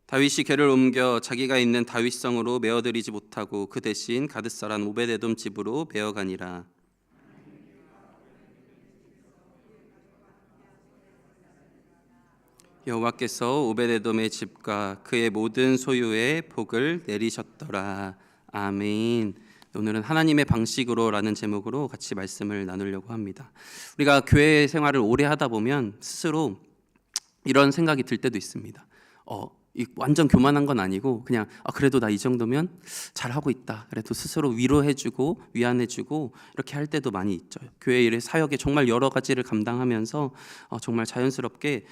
다윗이 궤를 옮겨 자기가 있는 다윗성으로 메어들이지 못하고 그 대신 가드 사람 오베데돔 집으로 메어가니라. 여호와께서 오베데돔의 집과 그의 모든 소유에 복을 내리셨더라. 아멘. 오늘은 하나님의 방식으로라는 제목으로 같이 말씀을 나누려고 합니다. 우리가 교회 생활을 오래 하다 보면 스스로 이런 생각이 들 때도 있습니다. 완전 교만한 건 아니고 그냥 그래도 나 이 정도면 잘하고 있다. 그래도 스스로 위로해주고 위안해주고 이렇게 할 때도 많이 있죠. 교회 일의 사역에 정말 여러 가지를 감당하면서 정말 자연스럽게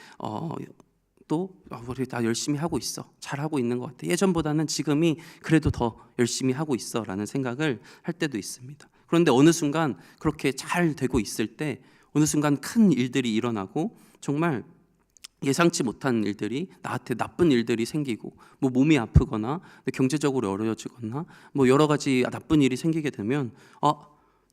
또 우리 다 열심히 하고 있어, 잘하고 있는 것 같아, 예전보다는 지금이 그래도 더 열심히 하고 있어 라는 생각을 할 때도 있습니다. 그런데 어느 순간 그렇게 잘 되고 있을 때 어느 순간 큰 일들이 일어나고 정말 예상치 못한 일들이, 나한테 나쁜 일들이 생기고 뭐 몸이 아프거나 경제적으로 어려워지거나 뭐 여러 가지 나쁜 일이 생기게 되면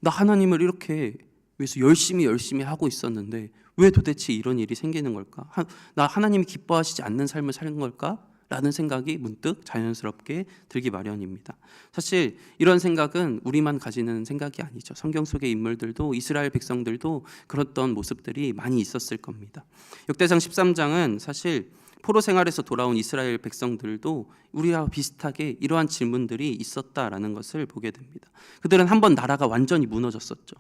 나 하나님을 이렇게 위해서 열심히 하고 있었는데 왜 도대체 이런 일이 생기는 걸까? 나 하나님이 기뻐하시지 않는 삶을 사는 걸까? 라는 생각이 문득 자연스럽게 들기 마련입니다. 사실 이런 생각은 우리만 가지는 생각이 아니죠. 성경 속의 인물들도, 이스라엘 백성들도 그랬던 모습들이 많이 있었을 겁니다. 역대상 13장은 사실 포로 생활에서 돌아온 이스라엘 백성들도 우리와 비슷하게 이러한 질문들이 있었다라는 것을 보게 됩니다. 그들은 한번 나라가 완전히 무너졌었죠.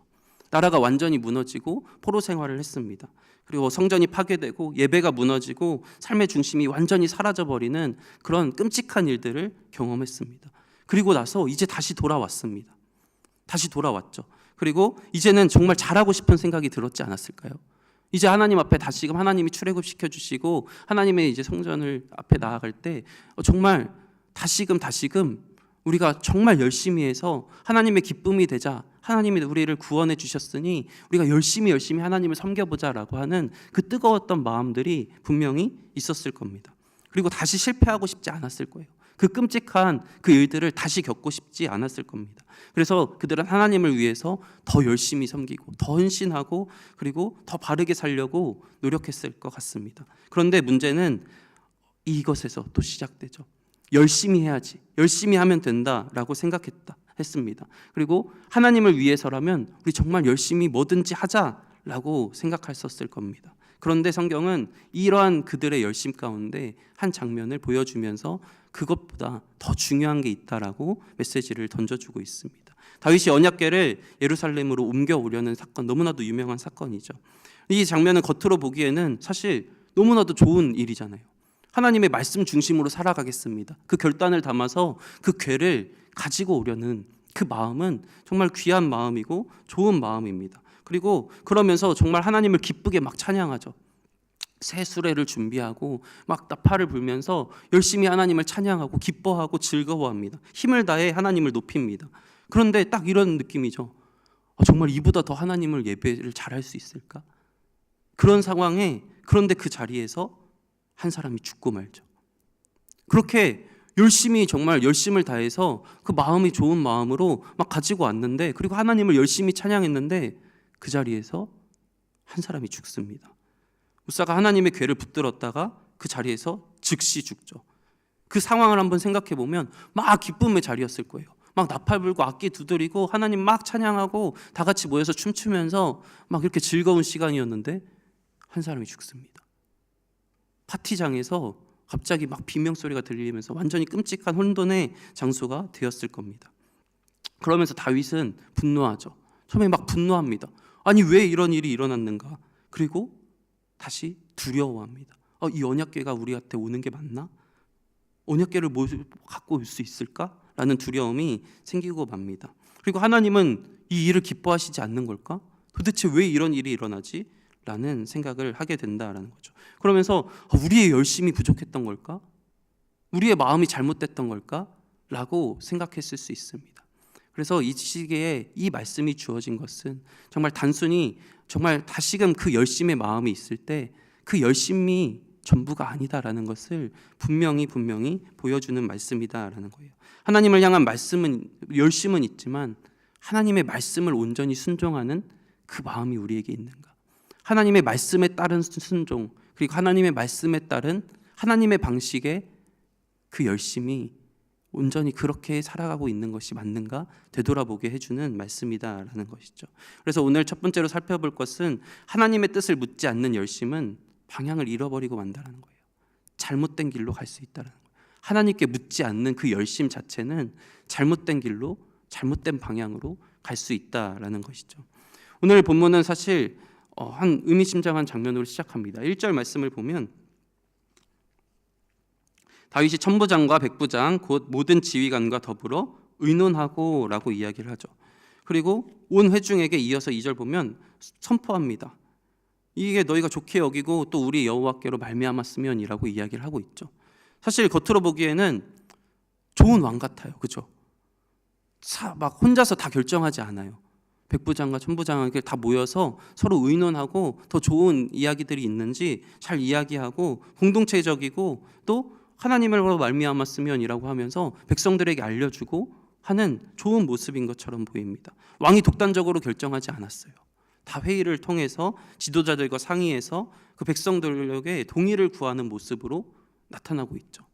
나라가 완전히 무너지고 포로 생활을 했습니다. 그리고 성전이 파괴되고 예배가 무너지고 삶의 중심이 완전히 사라져버리는 그런 끔찍한 일들을 경험했습니다. 그리고 나서 이제 다시 돌아왔습니다. 다시 돌아왔죠. 그리고 이제는 정말 잘하고 싶은 생각이 들었지 않았을까요? 이제 하나님 앞에 다시금 하나님이 출애굽시켜 주시고 하나님의 이제 성전을 앞에 나아갈 때 정말 다시금 우리가 정말 열심히 해서 하나님의 기쁨이 되자, 하나님이 우리를 구원해 주셨으니 우리가 열심히 하나님을 섬겨보자라고 하는 그 뜨거웠던 마음들이 분명히 있었을 겁니다. 그리고 다시 실패하고 싶지 않았을 거예요. 그 끔찍한 그 일들을 다시 겪고 싶지 않았을 겁니다. 그래서 그들은 하나님을 위해서 더 열심히 섬기고 더 헌신하고 그리고 더 바르게 살려고 노력했을 것 같습니다. 그런데 문제는 이것에서 또 시작되죠. 열심히 해야지, 열심히 하면 된다라고 했습니다. 그리고 하나님을 위해서라면 우리 정말 열심히 뭐든지 하자라고 생각했었을 겁니다. 그런데 성경은 이러한 그들의 열심 가운데 한 장면을 보여주면서 그것보다 더 중요한 게 있다라고 메시지를 던져주고 있습니다. 다윗이 언약궤를 예루살렘으로 옮겨오려는 사건, 너무나도 유명한 사건이죠. 이 장면은 겉으로 보기에는 사실 너무나도 좋은 일이잖아요. 하나님의 말씀 중심으로 살아가겠습니다. 그 결단을 담아서 그 궤를 가지고 오려는 그 마음은 정말 귀한 마음이고 좋은 마음입니다. 그리고 그러면서 정말 하나님을 기쁘게 막 찬양하죠. 새 수레를 준비하고 막 나팔을 불면서 열심히 하나님을 찬양하고 기뻐하고 즐거워합니다. 힘을 다해 하나님을 높입니다. 그런데 딱 이런 느낌이죠. 정말 이보다 더 하나님을 예배를 잘할 수 있을까? 그런 상황에, 그런데 그 자리에서 한 사람이 죽고 말죠. 그렇게 정말 열심을 다해서 그 마음이 좋은 마음으로 막 가지고 왔는데, 그리고 하나님을 열심히 찬양했는데 그 자리에서 한 사람이 죽습니다. 우사가 하나님의 궤를 붙들었다가 그 자리에서 즉시 죽죠. 그 상황을 한번 생각해 보면 막 기쁨의 자리였을 거예요. 막 나팔 불고 악기 두드리고 하나님 막 찬양하고 다 같이 모여서 춤추면서 막 이렇게 즐거운 시간이었는데 한 사람이 죽습니다. 파티장에서 갑자기 막 비명소리가 들리면서 완전히 끔찍한 혼돈의 장소가 되었을 겁니다. 그러면서 다윗은 분노하죠. 처음에 막 분노합니다. 아니 왜 이런 일이 일어났는가? 그리고 다시 두려워합니다. 이 언약궤가 우리한테 오는 게 맞나? 언약궤를 갖고 올 수 있을까? 라는 두려움이 생기고 맙니다. 그리고 하나님은 이 일을 기뻐하시지 않는 걸까? 도대체 왜 이런 일이 일어나지? 라는 생각을 하게 된다라는 거죠. 그러면서 우리의 열심이 부족했던 걸까? 우리의 마음이 잘못됐던 걸까? 라고 생각했을 수 있습니다. 그래서 이 시기에 이 말씀이 주어진 것은 정말 단순히 정말 다시금 그 열심의 마음이 있을 때 그 열심이 전부가 아니다라는 것을 분명히 보여주는 말씀이다라는 거예요. 하나님을 향한 열심은 있지만 하나님의 말씀을 온전히 순종하는 그 마음이 우리에게 있는가? 하나님의 말씀에 따른 순종, 그리고 하나님의 말씀에 따른 하나님의 방식에 그 열심이 온전히 그렇게 살아가고 있는 것이 맞는가 되돌아보게 해주는 말씀이다라는 것이죠. 그래서 오늘 첫 번째로 살펴볼 것은 하나님의 뜻을 묻지 않는 열심은 방향을 잃어버리고 만다는 거예요. 잘못된 길로 갈 수 있다는 거예요. 하나님께 묻지 않는 그 열심 자체는 잘못된 길로, 잘못된 방향으로 갈 수 있다라는 것이죠. 오늘 본문은 사실 한 의미심장한 장면으로 시작합니다. 1절 말씀을 보면 다윗이 천부장과 백부장 곧 모든 지휘관과 더불어 의논하고 라고 이야기를 하죠. 그리고 온 회중에게 이어서 2절 보면 선포합니다. 이게 너희가 좋게 여기고 또 우리 여호와께로 말미암았으면이라고 이야기를 하고 있죠. 사실 겉으로 보기에는 좋은 왕 같아요. 그렇죠? 막 혼자서 다 결정하지 않아요. 백부장과 천부장에게 다 모여서 서로 의논하고 더 좋은 이야기들이 있는지 잘 이야기하고 공동체적이고 또 하나님으로 말미암았으면이라고 하면서 백성들에게 알려주고 하는 좋은 모습인 것처럼 보입니다. 왕이 독단적으로 결정하지 않았어요. 다 회의를 통해서 지도자들과 상의해서 그 백성들에게 동의를 구하는 모습으로 나타나고 있죠.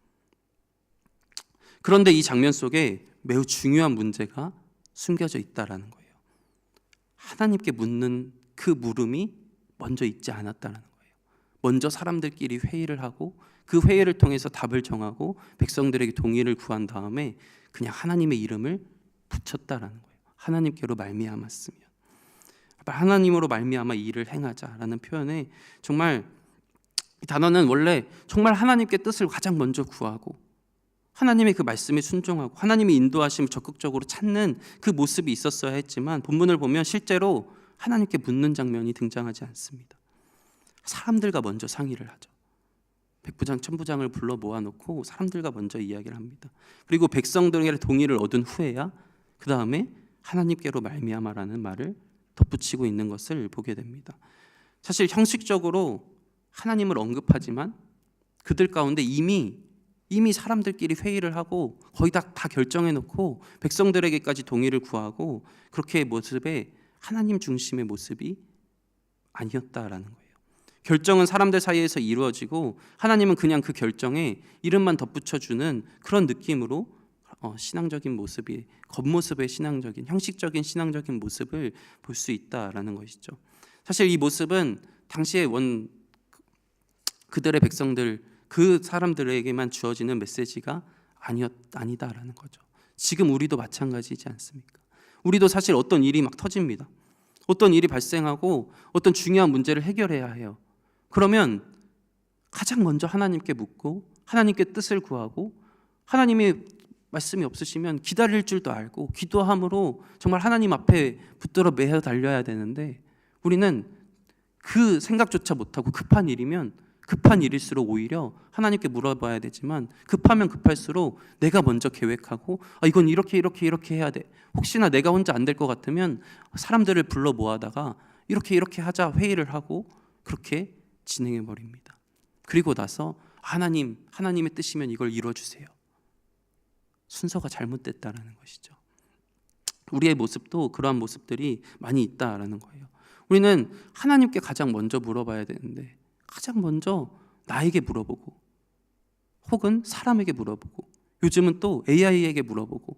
그런데 이 장면 속에 매우 중요한 문제가 숨겨져 있다라는 거예요. 하나님께 묻는 그 물음이 먼저 있지 않았다는 거예요. 먼저 사람들끼리 회의를 하고 그 회의를 통해서 답을 정하고 백성들에게 동의를 구한 다음에 그냥 하나님의 이름을 붙였다라는 거예요. 하나님께로 말미암았으면, 하나님으로 말미암아 이 일을 행하자라는 표현에 정말 이 단어는 원래 정말 하나님께 뜻을 가장 먼저 구하고 하나님의 그 말씀에 순종하고 하나님의 인도하심을 적극적으로 찾는 그 모습이 있었어야 했지만 본문을 보면 실제로 하나님께 묻는 장면이 등장하지 않습니다. 사람들과 먼저 상의를 하죠. 백부장, 천부장을 불러 모아놓고 사람들과 먼저 이야기를 합니다. 그리고 백성들의 동의를 얻은 후에야 그 다음에 하나님께로 말미암아라는 말을 덧붙이고 있는 것을 보게 됩니다. 사실 형식적으로 하나님을 언급하지만 그들 가운데 이미 사람들끼리 회의를 하고 거의 다 결정해놓고 백성들에게까지 동의를 구하고 그렇게 모습에 하나님 중심의 모습이 아니었다라는 거예요. 결정은 사람들 사이에서 이루어지고 하나님은 그냥 그 결정에 이름만 덧붙여주는 그런 느낌으로 신앙적인 모습이 겉모습의 신앙적인 형식적인 신앙적인 모습을 볼 수 있다라는 것이죠. 사실 이 모습은 당시에 그들의 백성들 그 사람들에게만 주어지는 메시지가 아니다라는 거죠. 지금 우리도 마찬가지지 않습니까? 우리도 사실 어떤 일이 막 터집니다. 어떤 일이 발생하고 어떤 중요한 문제를 해결해야 해요. 그러면 가장 먼저 하나님께 묻고 하나님께 뜻을 구하고 하나님의 말씀이 없으시면 기다릴 줄도 알고 기도함으로 정말 하나님 앞에 붙들어 매어 달려야 되는데 우리는 그 생각조차 못하고 급한 일이면 급한 일일수록 오히려 하나님께 물어봐야 되지만 급하면 급할수록 내가 먼저 계획하고 이건 이렇게 해야 돼. 혹시나 내가 혼자 안 될 것 같으면 사람들을 불러 모아다가 이렇게 하자 회의를 하고 그렇게 진행해 버립니다. 그리고 나서 하나님의 뜻이면 이걸 이루어주세요. 순서가 잘못됐다라는 것이죠. 우리의 모습도 그러한 모습들이 많이 있다라는 거예요. 우리는 하나님께 가장 먼저 물어봐야 되는데 가장 먼저 나에게 물어보고 혹은 사람에게 물어보고 요즘은 또 AI에게 물어보고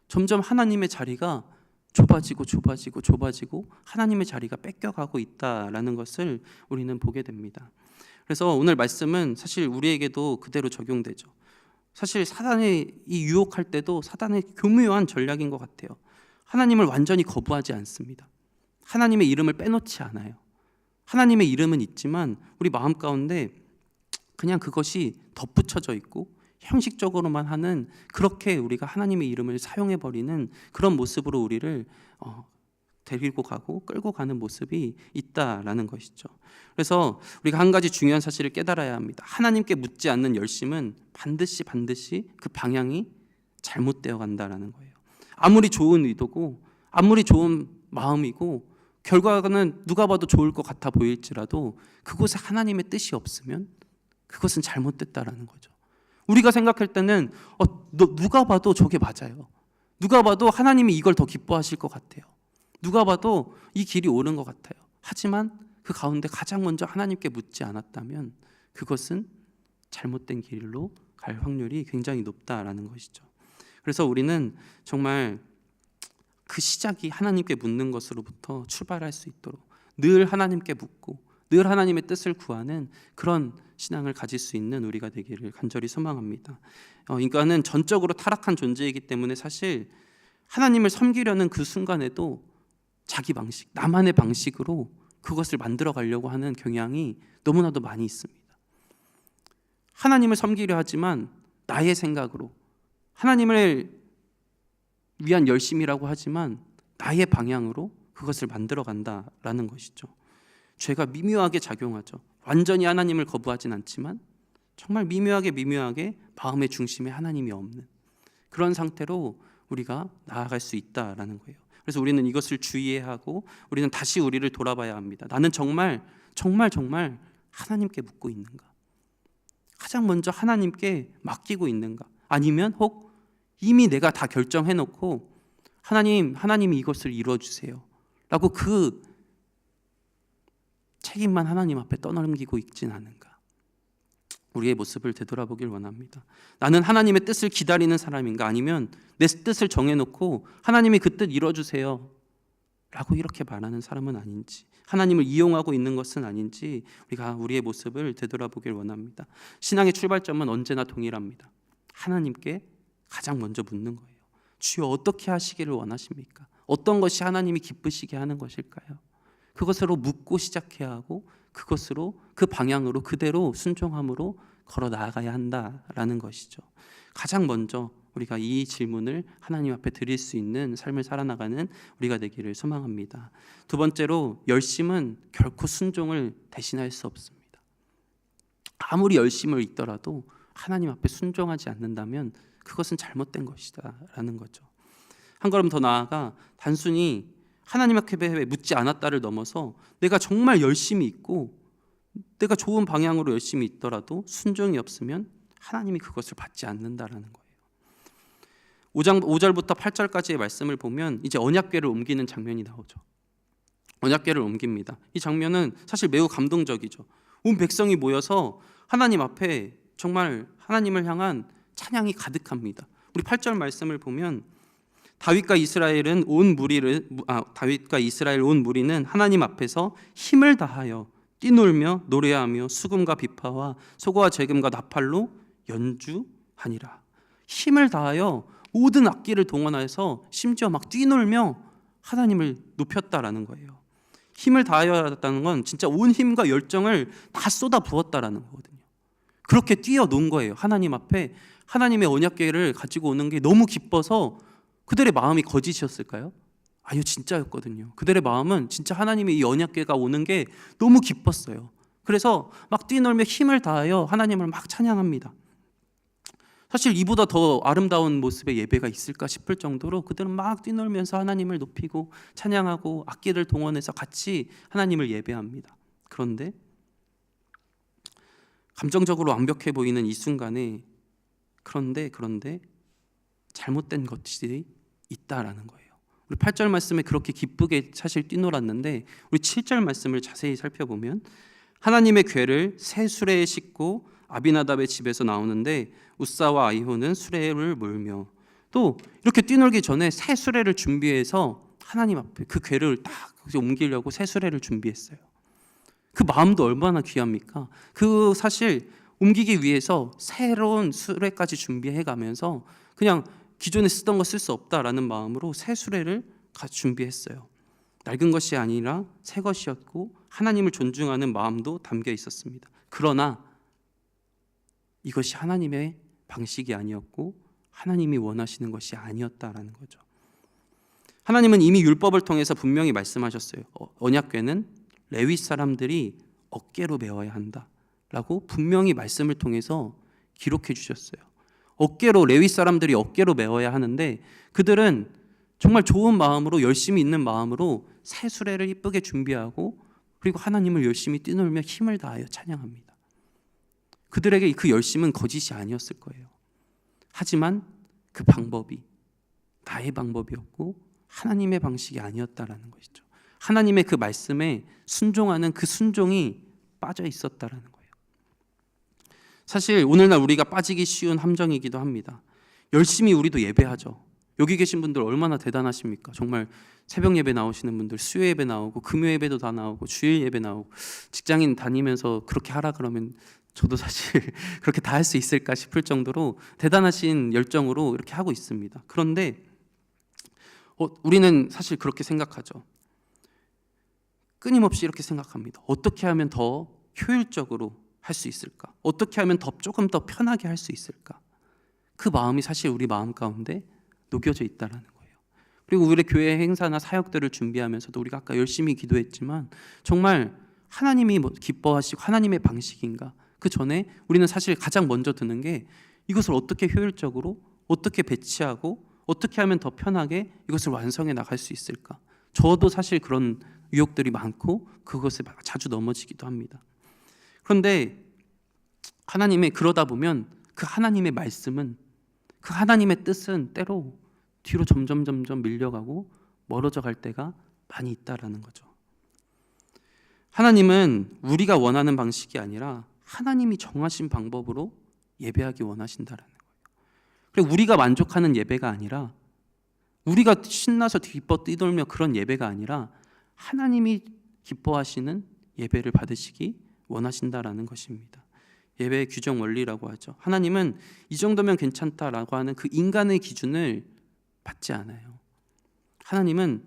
점점 하나님의 자리가 좁아지고 하나님의 자리가 뺏겨가고 있다라는 것을 우리는 보게 됩니다. 그래서 오늘 말씀은 사실 우리에게도 그대로 적용되죠. 사실 사단이 유혹할 때도 사단의 교묘한 전략인 것 같아요. 하나님을 완전히 거부하지 않습니다. 하나님의 이름을 빼놓지 않아요. 하나님의 이름은 있지만 우리 마음 가운데 그냥 그것이 덧붙여져 있고 형식적으로만 하는 그렇게 우리가 하나님의 이름을 사용해버리는 그런 모습으로 우리를 데리고 가고 끌고 가는 모습이 있다라는 것이죠. 그래서 우리가 한 가지 중요한 사실을 깨달아야 합니다. 하나님께 묻지 않는 열심은 반드시 그 방향이 잘못되어 간다라는 거예요. 아무리 좋은 의도고 아무리 좋은 마음이고 결과는 누가 봐도 좋을 것 같아 보일지라도 그곳에 하나님의 뜻이 없으면 그것은 잘못됐다라는 거죠. 우리가 생각할 때는 누가 봐도 저게 맞아요. 누가 봐도 하나님이 이걸 더 기뻐하실 것 같아요. 누가 봐도 이 길이 옳은 것 같아요. 하지만 그 가운데 가장 먼저 하나님께 묻지 않았다면 그것은 잘못된 길로 갈 확률이 굉장히 높다라는 것이죠. 그래서 우리는 정말 그 시작이 하나님께 묻는 것으로부터 출발할 수 있도록 늘 하나님께 묻고 늘 하나님의 뜻을 구하는 그런 신앙을 가질 수 있는 우리가 되기를 간절히 소망합니다. 인간은 전적으로 타락한 존재이기 때문에 사실 하나님을 섬기려는 그 순간에도 자기 방식, 나만의 방식으로 그것을 만들어 가려고 하는 경향이 너무나도 많이 있습니다. 하나님을 섬기려 하지만 나의 생각으로, 하나님을 위한 열심이라고 하지만 나의 방향으로 그것을 만들어 간다라는 것이죠. 죄가 미묘하게 작용하죠. 완전히 하나님을 거부하진 않지만 정말 미묘하게 마음의 중심에 하나님이 없는 그런 상태로 우리가 나아갈 수 있다라는 거예요. 그래서 우리는 이것을 주의해야 하고 우리는 다시 우리를 돌아봐야 합니다. 나는 정말 하나님께 묻고 있는가? 가장 먼저 하나님께 맡기고 있는가? 아니면 혹 이미 내가 다 결정해놓고 하나님이 이것을 이루어주세요 라고 그 책임만 하나님 앞에 떠넘기고 있진 않은가? 우리의 모습을 되돌아보길 원합니다. 나는 하나님의 뜻을 기다리는 사람인가? 아니면 내 뜻을 정해놓고 하나님이 그 뜻 이루어주세요 라고 이렇게 말하는 사람은 아닌지, 하나님을 이용하고 있는 것은 아닌지 우리가 우리의 모습을 되돌아보길 원합니다. 신앙의 출발점은 언제나 동일합니다. 하나님께 가장 먼저 묻는 거예요. 주여 어떻게 하시기를 원하십니까? 어떤 것이 하나님이 기쁘시게 하는 것일까요? 그것으로 묻고 시작해야 하고 그것으로 그 방향으로 그대로 순종함으로 걸어 나아가야 한다라는 것이죠. 가장 먼저 우리가 이 질문을 하나님 앞에 드릴 수 있는 삶을 살아나가는 우리가 되기를 소망합니다. 두 번째로, 열심은 결코 순종을 대신할 수 없습니다. 아무리 열심을 있더라도 하나님 앞에 순종하지 않는다면 그것은 잘못된 것이다 라는 거죠. 한 걸음 더 나아가 단순히 하나님 앞에 묻지 않았다를 넘어서 내가 정말 열심히 있고 내가 좋은 방향으로 열심히 있더라도 순종이 없으면 하나님이 그것을 받지 않는다라는 거예요. 5절부터 8절까지의 말씀을 보면 이제 언약궤를 옮기는 장면이 나오죠. 언약궤를 옮깁니다. 이 장면은 사실 매우 감동적이죠. 온 백성이 모여서 하나님 앞에 정말 하나님을 향한 찬양이 가득합니다. 우리 8절 말씀을 보면 다윗과 이스라엘 온 무리는 하나님 앞에서 힘을 다하여 뛰놀며 노래하며 수금과 비파와 소고와 재금과 나팔로 연주하니라. 힘을 다하여 모든 악기를 동원해서 심지어 막 뛰놀며 하나님을 높였다라는 거예요. 힘을 다하였다는 건 진짜 온 힘과 열정을 다 쏟아 부었다라는 거거든요. 그렇게 뛰어논 거예요. 하나님 앞에 하나님의 언약궤를 가지고 오는 게 너무 기뻐서 그들의 마음이 거짓이었을까요? 아니요, 진짜였거든요. 그들의 마음은 진짜 하나님의 이 언약궤가 오는 게 너무 기뻤어요. 그래서 막 뛰놀며 힘을 다하여 하나님을 막 찬양합니다. 사실 이보다 더 아름다운 모습의 예배가 있을까 싶을 정도로 그들은 막 뛰놀면서 하나님을 높이고 찬양하고 악기를 동원해서 같이 하나님을 예배합니다. 그런데 감정적으로 완벽해 보이는 이 순간에 그런데 잘못된 것이 있다라는 거예요. 우리 8절 말씀에 그렇게 기쁘게 사실 뛰놀았는데 우리 7절 말씀을 자세히 살펴보면 하나님의 궤를 새 수레에 싣고 아비나답의 집에서 나오는데 우사와 아히호는 수레를 몰며, 또 이렇게 뛰놀기 전에 새 수레를 준비해서 하나님 앞에 그 궤를 딱 옮기려고 새 수레를 준비했어요. 그 마음도 얼마나 귀합니까? 그 사실 옮기기 위해서 새로운 수레까지 준비해 가면서 그냥 기존에 쓰던 거 쓸 수 없다라는 마음으로 새 수레를 준비했어요. 낡은 것이 아니라 새 것이었고 하나님을 존중하는 마음도 담겨 있었습니다. 그러나 이것이 하나님의 방식이 아니었고 하나님이 원하시는 것이 아니었다라는 거죠. 하나님은 이미 율법을 통해서 분명히 말씀하셨어요. 언약궤는 레위 사람들이 어깨로 메어야 한다라고 분명히 말씀을 통해서 기록해 주셨어요. 레위 사람들이 어깨로 메어야 하는데 그들은 정말 좋은 마음으로 열심히 있는 마음으로 새 수레를 이쁘게 준비하고 그리고 하나님을 열심히 뛰놀며 힘을 다하여 찬양합니다. 그들에게 그 열심은 거짓이 아니었을 거예요. 하지만 그 방법이 나의 방법이었고 하나님의 방식이 아니었다라는 것이죠. 하나님의 그 말씀에 순종하는 그 순종이 빠져 있었다라는 거예요. 사실 오늘날 우리가 빠지기 쉬운 함정이기도 합니다. 열심히 우리도 예배하죠. 여기 계신 분들 얼마나 대단하십니까? 정말 새벽 예배 나오시는 분들, 수요 예배 나오고 금요 예배도 다 나오고 주일 예배 나오고, 직장인 다니면서 그렇게 하라 그러면 저도 사실 그렇게 다 할 수 있을까 싶을 정도로 대단하신 열정으로 이렇게 하고 있습니다. 그런데 우리는 사실 그렇게 생각하죠. 끊임없이 이렇게 생각합니다. 어떻게 하면 더 효율적으로 할 수 있을까? 어떻게 하면 조금 더 편하게 할 수 있을까? 그 마음이 사실 우리 마음 가운데 녹여져 있다라는 거예요. 그리고 우리 교회 행사나 사역들을 준비하면서도 우리가 아까 열심히 기도했지만 정말 하나님이 기뻐하시고 하나님의 방식인가? 그 전에 우리는 사실 가장 먼저 드는 게 이것을 어떻게 효율적으로, 어떻게 배치하고, 어떻게 하면 더 편하게 이것을 완성해 나갈 수 있을까? 저도 사실 그런 유혹들이 많고 그것에 자주 넘어지기도 합니다. 그런데 그러다 보면 그 하나님의 말씀은, 그 하나님의 뜻은 때로 뒤로 점점 밀려가고 멀어져 갈 때가 많이 있다라는 거죠. 하나님은 우리가 원하는 방식이 아니라 하나님이 정하신 방법으로 예배하기 원하신다라는 거예요. 그리고 우리가 만족하는 예배가 아니라, 우리가 신나서 기뻐 뛰돌며 그런 예배가 아니라 하나님이 기뻐하시는 예배를 받으시기 원하신다라는 것입니다. 예배의 규정 원리라고 하죠. 하나님은 이 정도면 괜찮다라고 하는 그 인간의 기준을 받지 않아요. 하나님은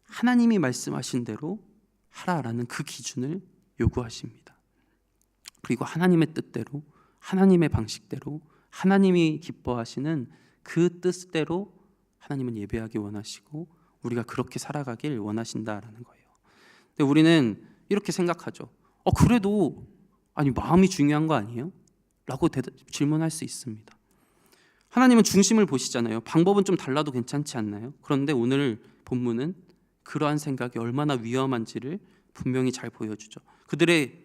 하나님이 말씀하신 대로 하라라는 그 기준을 요구하십니다. 그리고 하나님의 뜻대로, 하나님의 방식대로, 하나님이 기뻐하시는 그 뜻대로 하나님은 예배하기 원하시고 우리가 그렇게 살아가길 원하신다라는 거예요. 근데 우리는 이렇게 생각하죠. 그래도 마음이 중요한 거 아니에요? 라고 질문할 수 있습니다. 하나님은 중심을 보시잖아요. 방법은 좀 달라도 괜찮지 않나요? 그런데 오늘 본문은 그러한 생각이 얼마나 위험한지를 분명히 잘 보여주죠. 그들의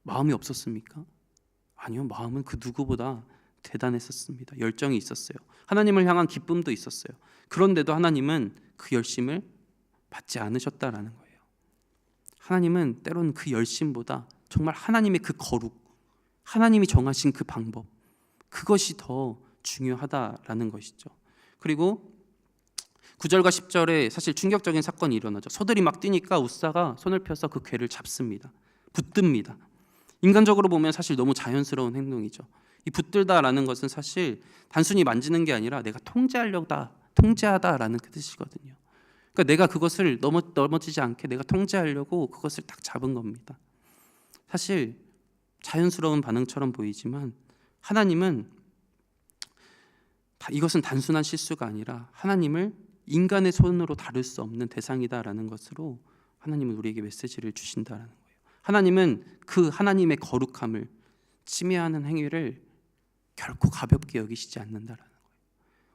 마음이 없었습니까? 아니요, 마음은 그 누구보다 대단했었습니다. 열정이 있었어요. 하나님을 향한 기쁨도 있었어요. 그런데도 하나님은 그 열심을 받지 않으셨다라는 거예요. 하나님은 때로는 그 열심보다 정말 하나님의 그 거룩, 하나님이 정하신 그 방법, 그것이 더 중요하다라는 것이죠. 그리고 9절과 10절에 사실 충격적인 사건이 일어나죠. 소들이 막 뛰니까 웃사가 손을 펴서 그 괴를 잡습니다. 붙듭니다. 인간적으로 보면 사실 너무 자연스러운 행동이죠. 이 붙들다라는 것은 사실 단순히 만지는 게 아니라 내가 통제하다라는 그 뜻이거든요. 그러니까 내가 그것을 넘어지지 않게 내가 통제하려고 그것을 딱 잡은 겁니다. 사실 자연스러운 반응처럼 보이지만 하나님은 이것은 단순한 실수가 아니라 하나님을 인간의 손으로 다룰 수 없는 대상이다라는 것으로 하나님은 우리에게 메시지를 주신다라는 거예요. 하나님은 그 하나님의 거룩함을 침해하는 행위를 결코 가볍게 여기시지 않는다라는 거예요.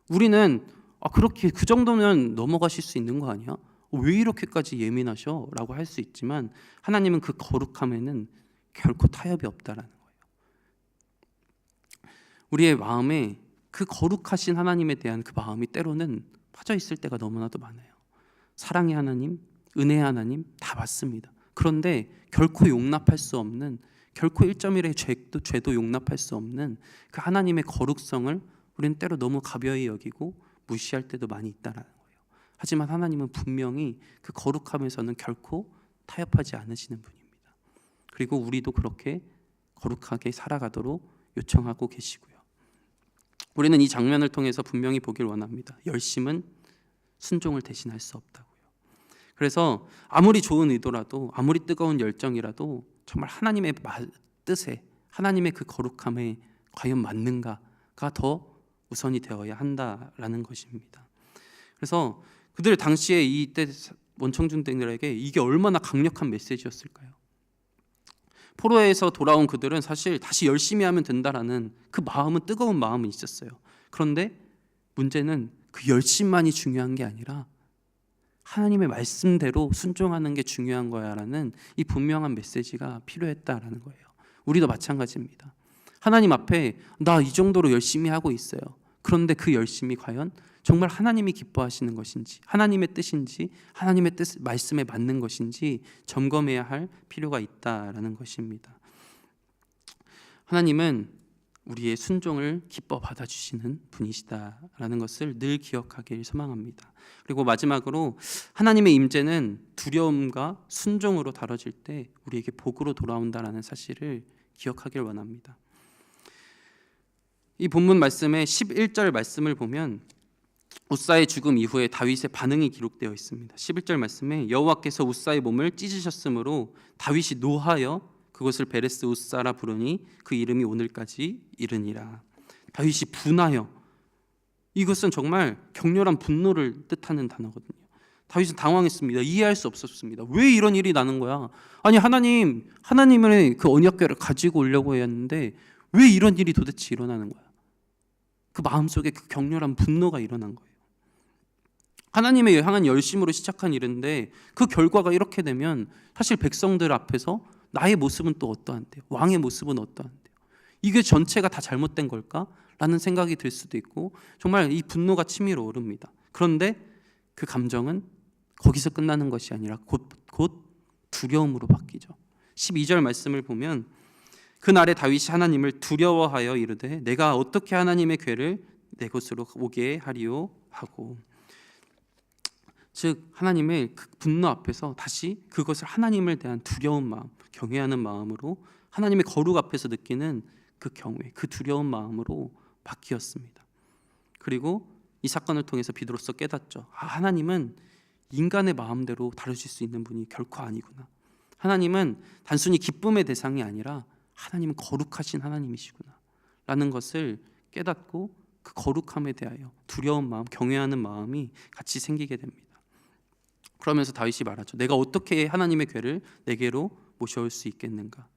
우리는 그렇게 그 정도면 넘어가실 수 있는 거 아니야? 왜 이렇게까지 예민하셔? 라고 할 수 있지만 하나님은 그 거룩함에는 결코 타협이 없다라는 거예요. 우리의 마음에 그 거룩하신 하나님에 대한 그 마음이 때로는 빠져 있을 때가 너무나도 많아요. 사랑의 하나님, 은혜의 하나님 다 맞습니다. 그런데 결코 용납할 수 없는, 결코 1.1의 죄도 용납할 수 없는 그 하나님의 거룩성을 우리는 때로 너무 가벼이 여기고 무시할 때도 많이 있다라는 거예요. 하지만 하나님은 분명히 그 거룩함에서는 결코 타협하지 않으시는 분입니다. 그리고 우리도 그렇게 거룩하게 살아가도록 요청하고 계시고요. 우리는 이 장면을 통해서 분명히 보길 원합니다. 열심은 순종을 대신할 수 없다고요. 그래서 아무리 좋은 의도라도, 아무리 뜨거운 열정이라도 정말 하나님의 뜻에, 하나님의 그 거룩함에 과연 맞는가가 더 우선이 되어야 한다라는 것입니다. 그래서 그들 당시에 이때 원청중들에게 이게 얼마나 강력한 메시지였을까요? 포로에서 돌아온 그들은 사실 다시 열심히 하면 된다라는 그 마음은, 뜨거운 마음은 있었어요. 그런데 문제는 그 열심만이 중요한 게 아니라 하나님의 말씀대로 순종하는 게 중요한 거야라는 이 분명한 메시지가 필요했다라는 거예요. 우리도 마찬가지입니다. 하나님 앞에 나 이 정도로 열심히 하고 있어요. 그런데 그 열심이 과연 정말 하나님이 기뻐하시는 것인지, 하나님의 뜻인지, 하나님의 말씀에 맞는 것인지 점검해야 할 필요가 있다라는 것입니다. 하나님은 우리의 순종을 기뻐 받아주시는 분이시다라는 것을 늘 기억하길 소망합니다. 그리고 마지막으로 하나님의 임재는 두려움과 순종으로 다뤄질 때 우리에게 복으로 돌아온다라는 사실을 기억하길 원합니다. 이 본문 말씀의 11절 말씀을 보면 우사의 죽음 이후에 다윗의 반응이 기록되어 있습니다. 11절 말씀에 여호와께서 우사의 몸을 찢으셨으므로 다윗이 노하여 그것을 베레스 우사라 부르니 그 이름이 오늘까지 이르니라. 다윗이 분하여, 이것은 정말 격렬한 분노를 뜻하는 단어거든요. 다윗은 당황했습니다. 이해할 수 없었습니다. 왜 이런 일이 나는 거야? 아니 하나님의 그 언약궤를 가지고 오려고 했는데 왜 이런 일이 도대체 일어나는 거야? 그 마음속에 그 격렬한 분노가 일어난 거예요. 하나님의 향한 열심으로 시작한 일인데 그 결과가 이렇게 되면 사실 백성들 앞에서 나의 모습은 또 어떠한데요? 왕의 모습은 어떠한데요? 이게 전체가 다 잘못된 걸까? 라는 생각이 들 수도 있고 정말 이 분노가 치밀어 오릅니다. 그런데 그 감정은 거기서 끝나는 것이 아니라 곧 두려움으로 바뀌죠. 12절 말씀을 보면 그날에 다윗이 하나님을 두려워하여 이르되 내가 어떻게 하나님의 궤를 내 곳으로 오게 하리요 하고, 즉 하나님의 그 분노 앞에서 다시 그것을 하나님을 대한 두려운 마음, 경외하는 마음으로 하나님의 거룩 앞에서 느끼는 그 경외, 그 두려운 마음으로 바뀌었습니다. 그리고 이 사건을 통해서 비로소 깨닫죠. 하나님은 인간의 마음대로 다루실 수 있는 분이 결코 아니구나. 하나님은 단순히 기쁨의 대상이 아니라 하나님은 거룩하신 하나님이시구나 라는 것을 깨닫고 그 거룩함에 대하여 두려운 마음, 경외하는 마음이 같이 생기게 됩니다. 그러면서 다윗이 말하죠. 내가 어떻게 하나님의 궤를 내게로 모셔올 수 있겠는가?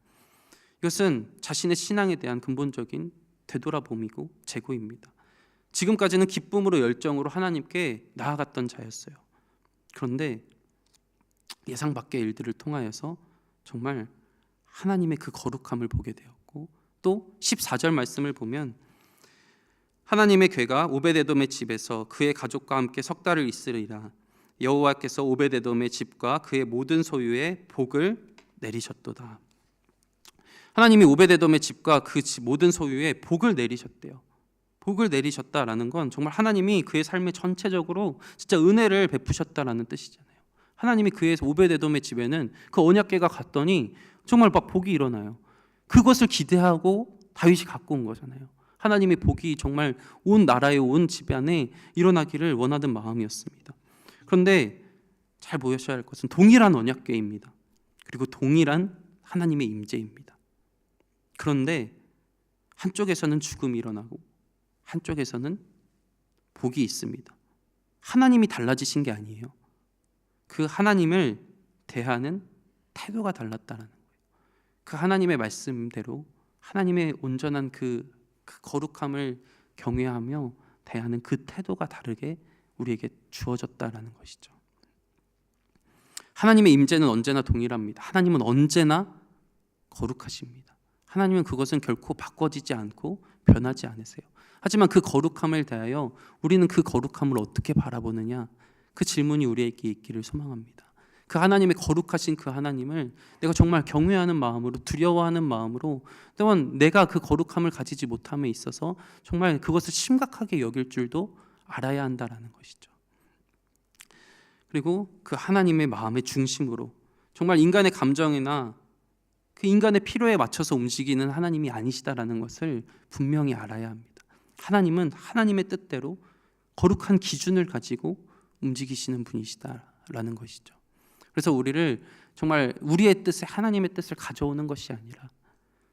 이것은 자신의 신앙에 대한 근본적인 되돌아봄이고 재고입니다. 지금까지는 기쁨으로 열정으로 하나님께 나아갔던 자였어요. 그런데 예상 밖의 일들을 통하여서 정말 하나님의 그 거룩함을 보게 되었고, 또 14절 말씀을 보면 하나님의 궤가 오벳에돔의 집에서 그의 가족과 함께 석 달을 있으리라. 여호와께서 오벳에돔의 집과 그의 모든 소유에 복을 내리셨도다. 하나님이 오벳에돔의 집과 그 모든 소유에 복을 내리셨대요. 복을 내리셨다라는 건 정말 하나님이 그의 삶에 전체적으로 진짜 은혜를 베푸셨다라는 뜻이잖아요. 하나님이 그의 오벳에돔의 집에는 그 언약궤가 갔더니 정말 막 복이 일어나요. 그것을 기대하고 다윗이 갖고 온 거잖아요. 하나님의 복이 정말 온 나라의 온 집안에 일어나기를 원하던 마음이었습니다. 그런데 잘 보셔야 할 것은 동일한 언약궤입니다. 그리고 동일한 하나님의 임재입니다. 그런데 한쪽에서는 죽음이 일어나고 한쪽에서는 복이 있습니다. 하나님이 달라지신 게 아니에요. 그 하나님을 대하는 태도가 달랐다는 거예요. 그 하나님의 말씀대로 하나님의 온전한 그 거룩함을 경외하며 대하는 그 태도가 다르게 우리에게 주어졌다라는 것이죠. 하나님의 임재는 언제나 동일합니다. 하나님은 언제나 거룩하십니다. 하나님은 그것은 결코 바꿔지지 않고 변하지 않으세요. 하지만 그 거룩함을 대하여 우리는 그 거룩함을 어떻게 바라보느냐, 그 질문이 우리에게 있기를 소망합니다. 그 하나님의 거룩하신 그 하나님을 내가 정말 경외하는 마음으로, 두려워하는 마음으로, 또한 내가 그 거룩함을 가지지 못함에 있어서 정말 그것을 심각하게 여길 줄도 알아야 한다라는 것이죠. 그리고 그 하나님의 마음의 중심으로 정말 인간의 감정이나 그 인간의 필요에 맞춰서 움직이는 하나님이 아니시다라는 것을 분명히 알아야 합니다. 하나님은 하나님의 뜻대로 거룩한 기준을 가지고 움직이시는 분이시다라는 것이죠. 그래서 우리를 정말 우리의 뜻에 하나님의 뜻을 가져오는 것이 아니라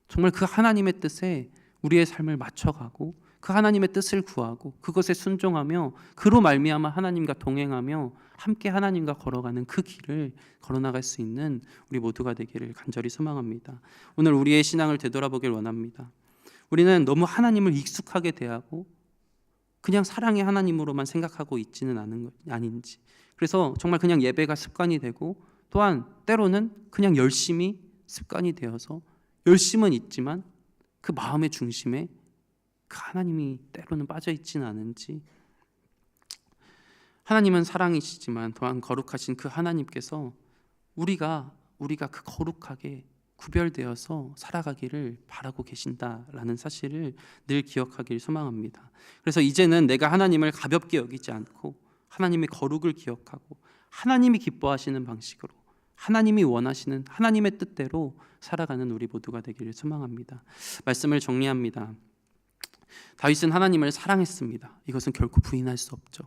정말 그 하나님의 뜻에 우리의 삶을 맞춰가고 그 하나님의 뜻을 구하고 그것에 순종하며 그로 말미암아 하나님과 동행하며 함께 하나님과 걸어가는 그 길을 걸어나갈 수 있는 우리 모두가 되기를 간절히 소망합니다. 오늘 우리의 신앙을 되돌아보길 원합니다. 우리는 너무 하나님을 익숙하게 대하고 그냥 사랑의 하나님으로만 생각하고 있지는 아닌지, 그래서 정말 그냥 예배가 습관이 되고 또한 때로는 그냥 열심히 습관이 되어서 열심은 있지만 그 마음의 중심에 그 하나님이 때로는 빠져 있지는 않은지, 하나님은 사랑이시지만 또한 거룩하신 그 하나님께서 우리가 그 거룩하게 구별되어서 살아가기를 바라고 계신다라는 사실을 늘 기억하길 소망합니다. 그래서 이제는 내가 하나님을 가볍게 여기지 않고 하나님의 거룩을 기억하고 하나님이 기뻐하시는 방식으로 하나님이 원하시는 하나님의 뜻대로 살아가는 우리 모두가 되기를 소망합니다. 말씀을 정리합니다. 다윗은 하나님을 사랑했습니다. 이것은 결코 부인할 수 없죠.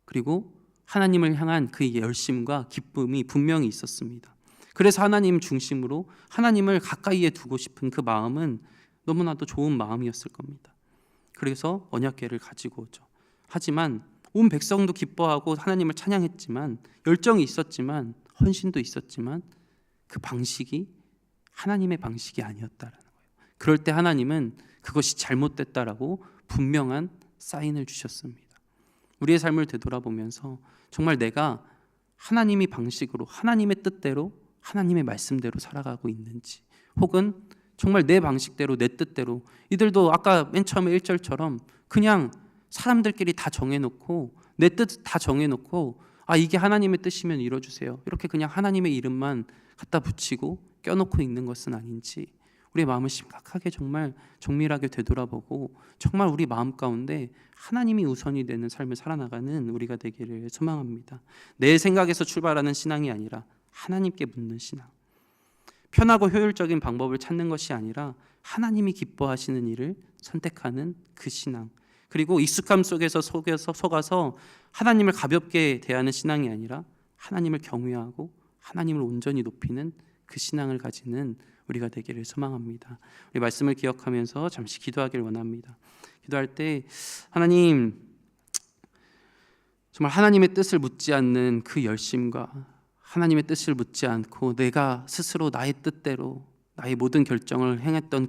그리고 하나님을 향한 그의 열심과 기쁨이 분명히 있었습니다. 그래서 하나님 중심으로 하나님을 가까이에 두고 싶은 그 마음은 너무나도 좋은 마음이었을 겁니다. 그래서 언약궤를 가지고 오죠. 하지만 온 백성도 기뻐하고 하나님을 찬양했지만, 열정이 있었지만, 헌신도 있었지만 그 방식이 하나님의 방식이 아니었다라는 거예요. 그럴 때 하나님은 그것이 잘못됐다라고 분명한 사인을 주셨습니다. 우리의 삶을 되돌아보면서 정말 내가 하나님의 방식으로, 하나님의 뜻대로, 하나님의 말씀대로 살아가고 있는지, 혹은 정말 내 방식대로, 내 뜻대로, 이들도 아까 맨 처음에 1절처럼 그냥 사람들끼리 다 정해놓고 내 뜻 다 정해놓고 이게 하나님의 뜻이면 이뤄주세요, 이렇게 그냥 하나님의 이름만 갖다 붙이고 껴놓고 있는 것은 아닌지, 우리의 마음을 심각하게 정말 정밀하게 되돌아보고 정말 우리 마음 가운데 하나님이 우선이 되는 삶을 살아나가는 우리가 되기를 소망합니다. 내 생각에서 출발하는 신앙이 아니라 하나님께 묻는 신앙, 편하고 효율적인 방법을 찾는 것이 아니라 하나님이 기뻐하시는 일을 선택하는 그 신앙, 그리고 익숙함 속에서 속아서 하나님을 가볍게 대하는 신앙이 아니라 하나님을 경외하고 하나님을 온전히 높이는 그 신앙을 가지는 우리가 되기를 소망합니다. 우리 말씀을 기억하면서 잠시 기도하기를 원합니다. 기도할 때 하나님, 정말 하나님의 뜻을 묻지 않는 그 열심과 하나님의 뜻을 묻지 않고 내가 스스로 나의 뜻대로 나의 모든 결정을 행했던